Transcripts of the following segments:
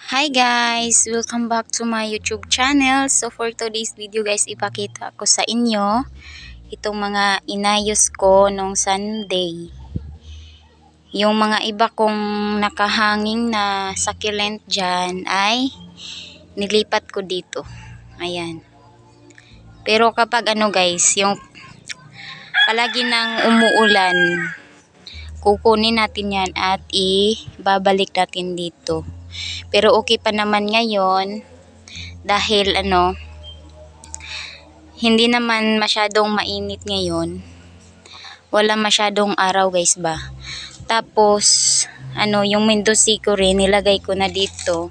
Hi guys! Welcome back to my YouTube channel. So for today's video guys, ipakita ko sa inyo itong mga inayos ko nung Sunday. Yung mga iba kong nakahanging na succulent dyan ay nilipat ko dito. Ayan. Pero kapag guys, yung palagi nang umuulan, kukunin natin yan at ibabalik natin dito. Pero okay pa naman ngayon dahil hindi naman masyadong mainit ngayon. Wala masyadong araw guys ba. Tapos yung Mendoza ko rin nilagay ko na dito.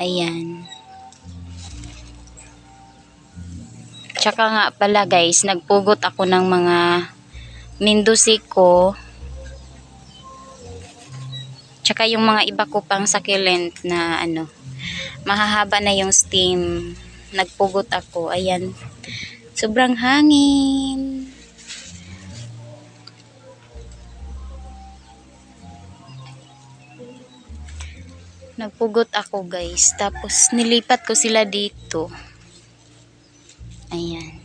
Ayan. Tsaka nga pala guys, nagpugot ako ng mga Mendoza ko. Tsaka yung mga iba ko pang succulent na mahahaba na yung stem. Nagpugot ako. Ayan. Sobrang hangin. Nagpugot ako guys. Tapos nilipat ko sila dito. Ayan.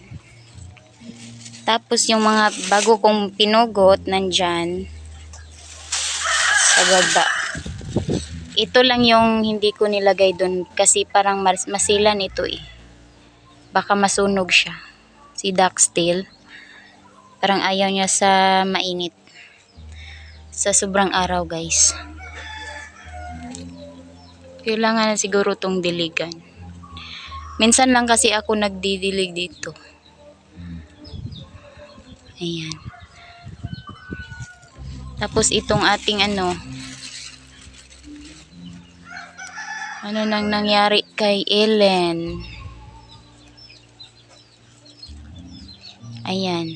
Tapos yung mga bago kong pinugot nandyan sa baba. Ito lang yung hindi ko nilagay doon kasi parang masilan ito eh. Baka masunog siya. Si Ducktail. Parang ayaw niya sa mainit. Sa sobrang araw guys. Kailangan na siguro tong diligan. Minsan lang kasi ako nagdidilig dito. Ayan. Tapos itong ating ano nang nangyari kay Ellen. Ayan.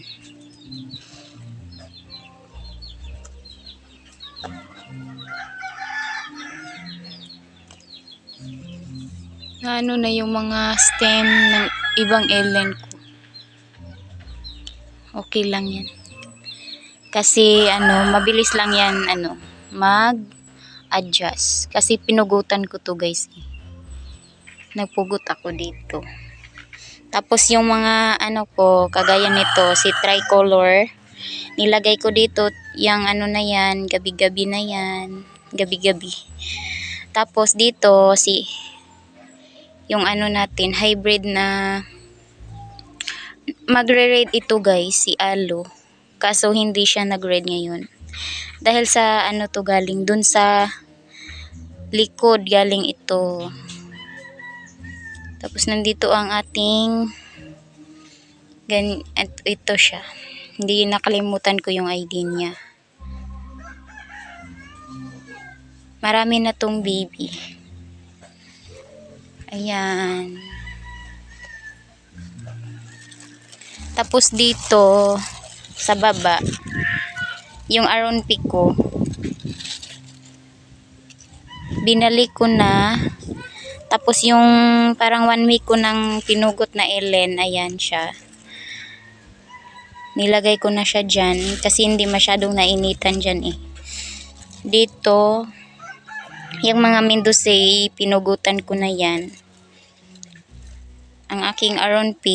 Na yung mga stem ng ibang Ellen ko. Okay lang yan. Kasi mabilis lang yan mag-adjust. Kasi pinugutan ko to guys. Nagpugot ako dito. Tapos yung mga ko, kagaya nito, si tricolor, nilagay ko dito yung na yan, gabi-gabi na yan. Gabi-gabi. Tapos dito, yung natin, hybrid na magre-red ito guys, si Alo. Kaso hindi siya nag-red ngayon. Dahil sa to galing dun sa likod galing ito. Tapos nandito ang ating ito siya. Hindi nakalimutan ko yung ID niya. Marami na tong baby. Ayan. Tapos dito sa baba yung aron ko binalik ko na. Tapos yung parang 1 week ko nang pinugot na Ellen, ayan siya. Nilagay ko na siya dyan kasi hindi masyadong nainitan dyan eh. Dito yung mga Mendoza, pinugutan ko na yan. Ang aking aron P.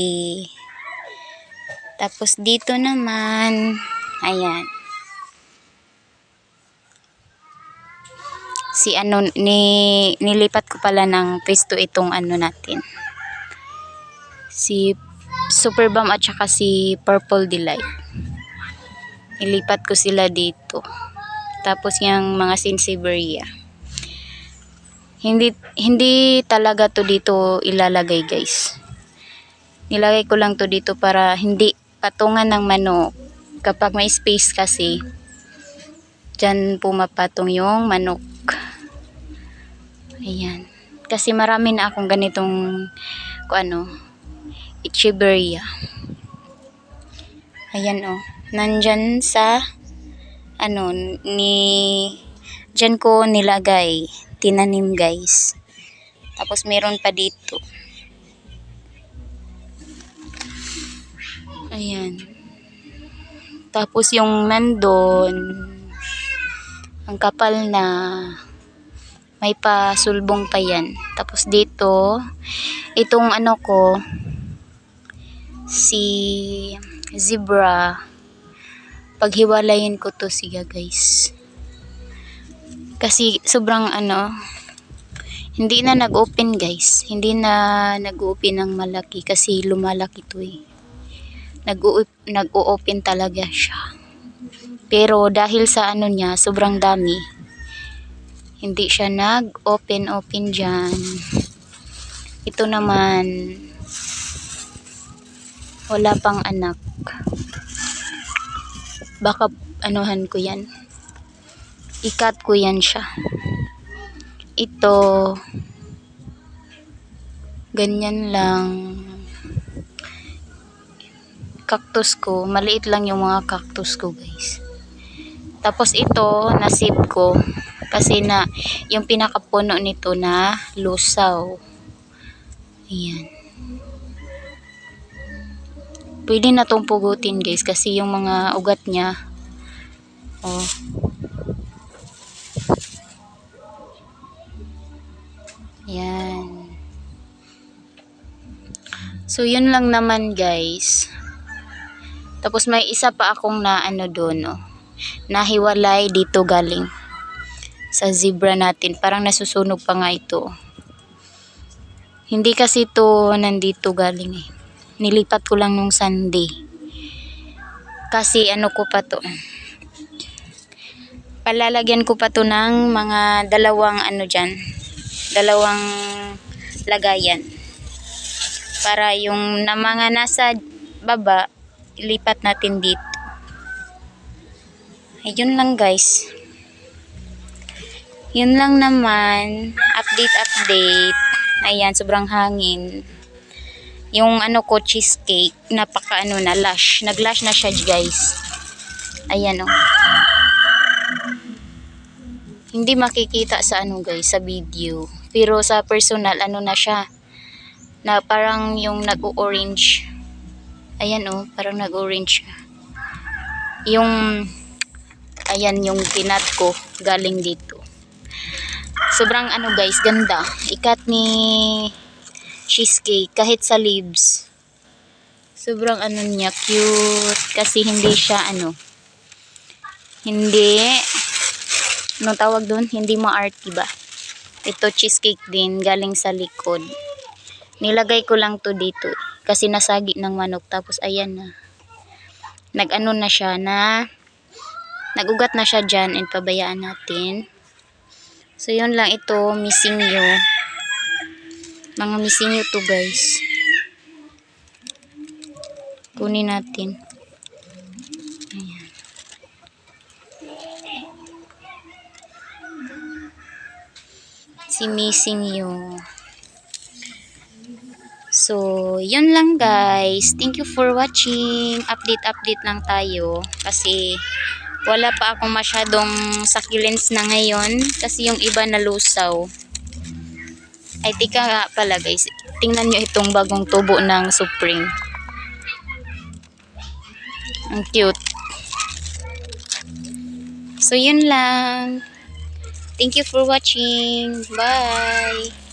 Tapos dito naman, ayan. Si nilipat ko pala ng pwesto itong natin. Si Super Bomb at saka si Purple Delight. Nilipat ko sila dito. Tapos yung mga Sansevieria. Hindi talaga to dito ilalagay guys. Nilagay ko lang to dito para hindi patungan ng manok. Kapag may space kasi, dyan pumapatong yung manok. Ayan. Kasi marami na akong ganitong Echeveria. Ayan nandyan sa dyan ko nilagay. Tinanim guys. Tapos meron pa dito. Ayan. Tapos yung nandun, ang kapal na. May pasulbong pa yan. Tapos dito, itong ano ko, si zebra, paghiwalayin ko to siya guys. Kasi sobrang ano, hindi na nag-open guys. Hindi na nag-open ng malaki kasi lumalaki to eh. Nag-o-open talaga siya. Pero dahil sa ano niya, sobrang dami, hindi siya nag-open dyan. Ito naman, wala pang anak. Baka anuhan ko yan. Ikat ko yan siya. Ito, ganyan lang. Cactus ko, maliit lang yung mga cactus ko guys. Tapos ito, nasave ko. Kasi na, yung pinakapuno nito na lusaw. Ayan. Pwede na tong pugutin guys. Kasi yung mga ugat niya, oh. Ayan. So, yun lang naman guys. Tapos may isa pa akong na ano doon, oh. Nahiwalay dito galing sa zebra natin. Parang nasusunog pa nga ito. Hindi kasi to nandito galing eh. Nilipat ko lang nung Sunday. Kasi ano ko pa to. Palalagyan ko pa to ng mga dalawang ano dyan. Dalawang lagayan. Para yung na mga nasa baba, ilipat natin dito. Ayun lang guys. Yun lang naman. Update. Ayan, sobrang hangin. Yung ano ko, cheesecake, napaka ano na, lush. Nag-lush na siya guys. Ayan o. Oh. Hindi makikita sa ano guys, sa video. Pero sa personal, ano na siya. Na parang yung nag-orange. Ayan o, oh, parang nag-orange siya. Yung, ayan yung pinat ko, galing dito. Sobrang ano guys, ganda. Ikat ni cheesecake kahit sa leaves. Sobrang ano niya, cute. Kasi hindi siya ano, hindi, ano tawag doon? Hindi ma-arty ba? Ito cheesecake din, galing sa likod. Nilagay ko lang to dito. Kasi nasagi ng manok. Tapos ayan na. Nag-ano na siya na, nag-ugat na siya dyan and pabayaan natin. So, yun lang ito, missing you. Mga missing you to guys. Kunin natin. Ayan. Si missing you. So, yun lang guys. Thank you for watching. Update lang tayo. Kasi, wala pa akong masyadong succulents na ngayon. Kasi yung iba nalusaw. Ay, tika nga pala guys. Tingnan nyo itong bagong tubo ng Supreme. Ang cute. So, yun lang. Thank you for watching. Bye!